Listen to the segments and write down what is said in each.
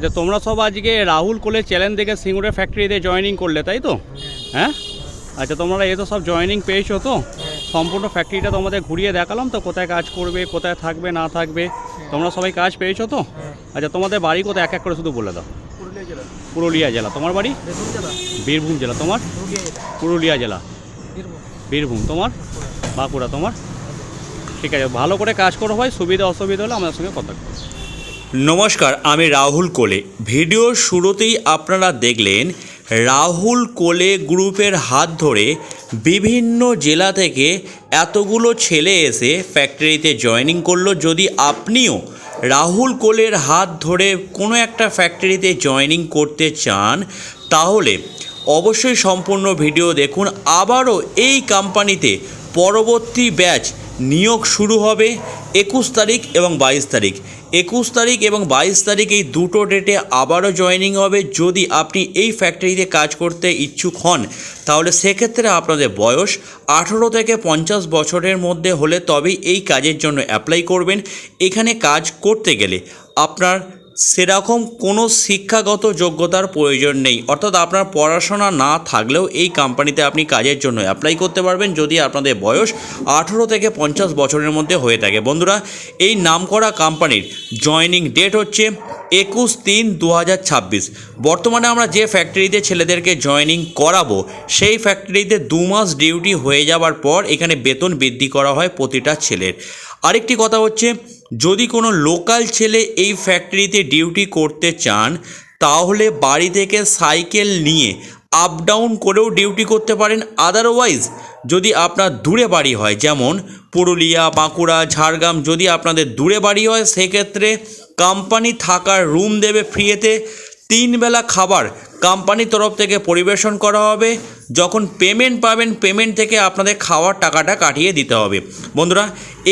আচ্ছা, তোমরা সব আজকে রাহুল কোলের চ্যালেঞ্জ দেখে সিঙ্গুরের ফ্যাক্টরিতে জয়েনিং করলে, তাই তো? হ্যাঁ। আচ্ছা, তোমরা এই তো সব জয়েনিং পেয়েছো তো? সম্পূর্ণ ফ্যাক্টরিটা তোমাদের ঘুরিয়ে দেখালাম তো, কোথায় কাজ করবে, কোথায় থাকবে না থাকবে। তোমরা সবাই কাজ পেয়েছো তো? আচ্ছা, তোমাদের বাড়ি কোথায় এক এক করে শুধু বলে দাও। পুরুলিয়া জেলা। তোমার বাড়ি? বীরভূম জেলা। তোমার? পুরুলিয়া জেলা। বীরভূম। তোমার? বাঁকুড়া। তোমার? ঠিক আছে, ভালো করে কাজ করো ভাই। সুবিধা অসুবিধা হলে আমাদের সঙ্গে কথা করো। নমস্কার, আমি রাহুল কোলে। ভিডিওর শুরুতেই আপনারা দেখলেন রাহুল কোলে গ্রুপের হাত ধরে বিভিন্ন জেলা থেকে এতগুলো ছেলে এসে ফ্যাক্টরিতে জয়েনিং করলো। যদি আপনিও রাহুল কোলের হাত ধরে কোনো একটা ফ্যাক্টরিতে জয়েনিং করতে চান তাহলে অবশ্যই সম্পূর্ণ ভিডিও দেখুন। আবারও এই কোম্পানিতে পরবর্তী ব্যাচ নিয়োগ শুরু হবে 21 তারিখ এবং 22 তারিখ। 21 তারিখ এবং 22 তারিখ এই দুটো ডেটে আবারও জয়েনিং হবে। যদি আপনি এই ফ্যাক্টরিতে কাজ করতে ইচ্ছুক হন তাহলে সেক্ষেত্রে আপনাদের বয়স 18 থেকে 50 বছরের মধ্যে হলে তবেই এই কাজের জন্য অ্যাপ্লাই করবেন। এখানে কাজ করতে গেলে আপনার সেরকম কোনো শিক্ষাগত যোগ্যতার প্রয়োজন নেই, অর্থাৎ আপনার পড়াশোনা না থাকলেও এই কোম্পানিতে আপনি কাজের জন্য অ্যাপ্লাই করতে পারবেন যদি আপনাদের বয়স 18 থেকে 50 বছরের মধ্যে হয়ে থাকে। বন্ধুরা, এই নামকরা কোম্পানির জয়েনিং ডেট হচ্ছে 21/3/2026। বর্তমানে আমরা যে ফ্যাক্টরিতে ছেলেদেরকে জয়েনিং করাবো সেই ফ্যাক্টরিতে 2 মাস ডিউটি হয়ে যাওয়ার পর এখানে বেতন বৃদ্ধি করা হয় প্রতিটা ছেলের। আরেকটি কথা হচ্ছে, যদি কোনো লোকাল ছেলে এই ফ্যাক্টরিতে ডিউটি করতে চান তাহলে বাড়ি থেকে সাইকেল নিয়ে আপ ডাউন করেও ডিউটি করতে পারেন। আদারওয়াইজ যদি আপনার দূরে বাড়ি হয়, যেমন পুরুলিয়া, বাঁকুড়া, ঝাড়গ্রাম, যদি আপনাদের দূরে বাড়ি হয় সেক্ষেত্রে কোম্পানি থাকার রুম দেবে ফ্রিতে। 3 বেলা খাবার কোম্পানির তরফ থেকে পরিবেশন করা হবে। যখন পেমেন্ট পাবেন পেমেন্ট থেকে আপনাদের খাওয়ার টাকাটা কাটিয়ে দিতে হবে। বন্ধুরা,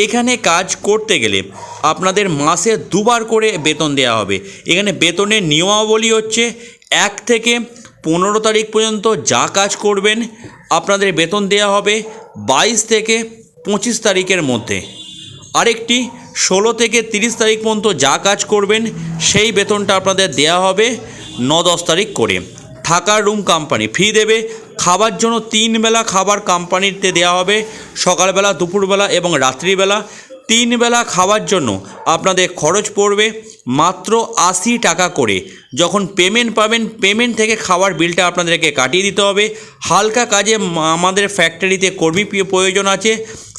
এখানে কাজ করতে গেলে আপনাদের মাসে 2 বার করে বেতন দেওয়া হবে। এখানে বেতনের নিয়মাবলী হচ্ছে 1 থেকে 15 তারিখ পর্যন্ত যা কাজ করবেন আপনাদের বেতন দেওয়া হবে 22 থেকে 25 তারিখের মধ্যে। আরেকটি 16 থেকে 30 তারিখ পর্যন্ত যা কাজ করবেন সেই বেতনটা আপনাদের দেওয়া হবে 9-10 তারিখ করে। থাকার রুম কোম্পানি ফ্রি দেবে। খাবার জন্য 3 বেলা খাবার কোম্পানিতে দেওয়া হবে, সকালবেলা, দুপুরবেলা এবং রাত্রিবেলা। 3 বেলা খাবার জন্য আপনাদের খরচ পড়বে মাত্র 80 টাকা করে। যখন পেমেন্ট পাবেন পেমেন্ট থেকে খাবার বিলটা আপনাদেরকে কাটিয়ে দিতে হবে। হালকা কাজে আমাদের ফ্যাক্টরিতে কর্মী প্রয়োজন আছে।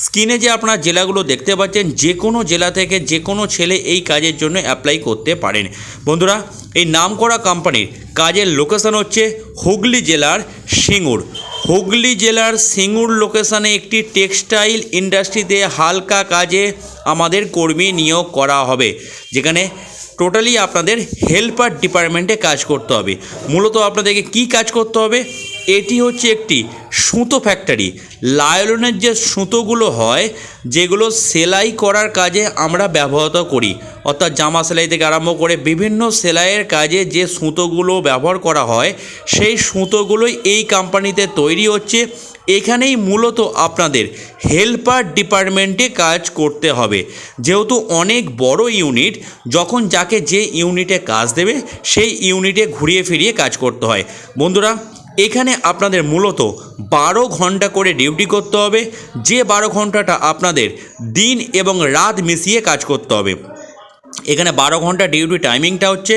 স্ক্রিনে যে আপনারা জেলাগুলো দেখতে পাচ্ছেন, যে কোনো জেলা থেকে যে কোনো ছেলে এই কাজের জন্য অ্যাপ্লাই করতে পারেন। বন্ধুরা, এই নামকরা কোম্পানির কাজের লোকেশন হচ্ছে হুগলি জেলার সিঙ্গুর। হুগলি জেলার সিঙ্গুর লোকেশানে একটি টেক্সটাইল ইন্ডাস্ট্রিতে হালকা কাজে আমাদের কর্মী নিয়োগ করা হবে, যেখানে টোটালি আপনাদের হেল্পার ডিপার্টমেন্টে কাজ করতে হবে। মূলত আপনাদেরকে কি কাজ করতে হবে? এটি হচ্ছে একটি সুতো ফ্যাক্টরি। লায়লনের যে সুতোগুলো হয়, যেগুলো সেলাই করার কাজে আমরা ব্যবহৃত করি, অর্থাৎ জামা সেলাই থেকে আরম্ভ করে বিভিন্ন সেলাইয়ের কাজে যে সুতোগুলো ব্যবহার করা হয় সেই সুতোগুলোই এই কোম্পানিতে তৈরি হচ্ছে। এখানেই মূলত আপনাদের হেল্পার ডিপার্টমেন্টে কাজ করতে হবে। যেহেতু অনেক বড় ইউনিট, যখন যাকে যে ইউনিটে কাজ দেবে সেই ইউনিটে ঘুরিয়ে ফিরিয়ে কাজ করতে হয়। বন্ধুরা, এখানে আপনাদের মূলত 12 ঘন্টা করে ডিউটি করতে হবে, যে 12 ঘন্টাটা আপনাদের দিন এবং রাত মিশিয়ে কাজ করতে হবে। এখানে 12 ঘন্টা ডিউটি টাইমিংটা হচ্ছে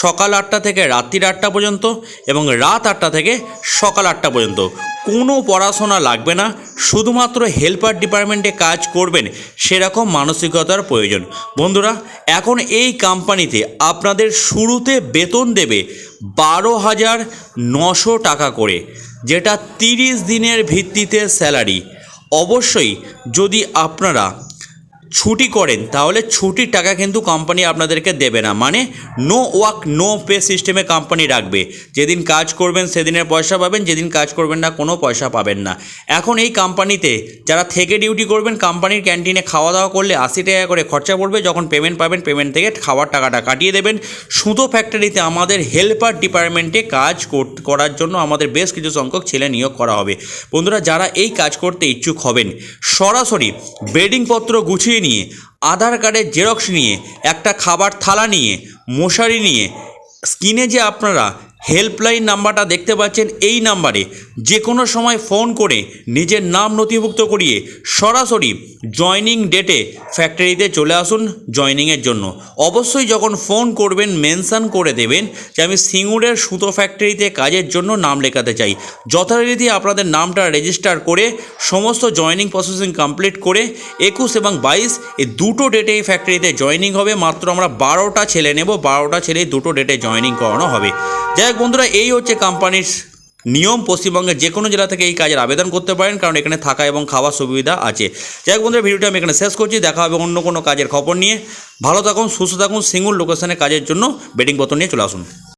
সকাল 8টা থেকে রাত্রির 8টা পর্যন্ত এবং রাত 8টা থেকে সকাল 8টা পর্যন্ত। কোনো পড়াশোনা লাগবে না, শুধুমাত্র হেল্পার ডিপার্টমেন্টে কাজ করবেন সেরকম মানসিকতার প্রয়োজন। বন্ধুরা, এখন এই কোম্পানিতে আপনাদের শুরুতে বেতন দেবে 12,900 টাকা করে, যেটা 30 দিনের ভিত্তিতে স্যালারি। অবশ্যই যদি আপনারা ছুটি করেন তাহলে ছুটির টাকা কিন্তু কোম্পানি আপনাদেরকে দেবে না, মানে নো ওয়ার্ক নো পে সিস্টেমে কোম্পানি রাখবে। যেদিন কাজ করবেন সেদিনের পয়সা পাবেন, যেদিন কাজ করবেন না কোনো পয়সা পাবেন না। এখন এই কোম্পানিতে যারা থেকে ডিউটি করবেন, কোম্পানির ক্যান্টিনে খাওয়া দাওয়া করলে 80 টাকা করে খরচা পড়বে। যখন পেমেন্ট পাবেন পেমেন্ট থেকে খাওয়ার টাকাটা কাটিয়ে দেবেন। সুতো ফ্যাক্টরিতে আমাদের হেল্পার ডিপার্টমেন্টে কাজ করার জন্য আমাদের বেশ কিছু সংখ্যক ছেলে নিয়োগ করা হবে। বন্ধুরা, যারা এই কাজ করতে ইচ্ছুক হবেন, সরাসরি বেডিংপত্র গুছিয়ে নিয়ে, আধার কার্ডের জেরক্স নিয়ে, একটা খাবার থালা নিয়ে, মশারি নিয়ে স্ক্রিনে যে আপনারা হেল্পলাইন নাম্বারটা দেখতে পাচ্ছেন, এই নাম্বারে যে কোনো সময় ফোন করে নিজের নাম নথিভুক্ত করিয়ে সরাসরি জয়নিং ডেটে ফ্যাক্টরিতে চলে আসুন জয়নিংয়ের জন্য। অবশ্যই যখন ফোন করবেন মেনশন করে দেবেন যে আমি সিঙ্গুরের সুতো ফ্যাক্টরিতে কাজের জন্য নাম লেখাতে চাই। যথারীতি আপনাদের নামটা রেজিস্টার করে সমস্ত জয়নিং প্রসেসিং কমপ্লিট করে 21 এবং 22 এই দুটো ডেটে এই ফ্যাক্টরিতে জয়নিং হবে। মাত্র আমরা 12টা ছেলে নেব, 12টা ছেলে দুটো ডেটে জয়নিং করানো হবে। যাই হোক বন্ধুরা, এই হচ্ছে কোম্পানির নিয়ম। পশ্চিমবঙ্গের যে কোনো জেলা থেকে এই কাজের আবেদন করতে পারেন, কারণ এখানে থাকা এবং খাওয়ার সুবিধা আছে। যাই হোক বন্ধুরা, ভিডিওটা আমি এখানে শেষ করছি। দেখা হবে অন্য কোনো কাজের খবর নিয়ে। ভালো থাকুন, সুস্থ থাকুন। সিঙ্গুর লোকেশনে কাজের জন্য বেডিং পত্র নিয়ে চলে আসুন।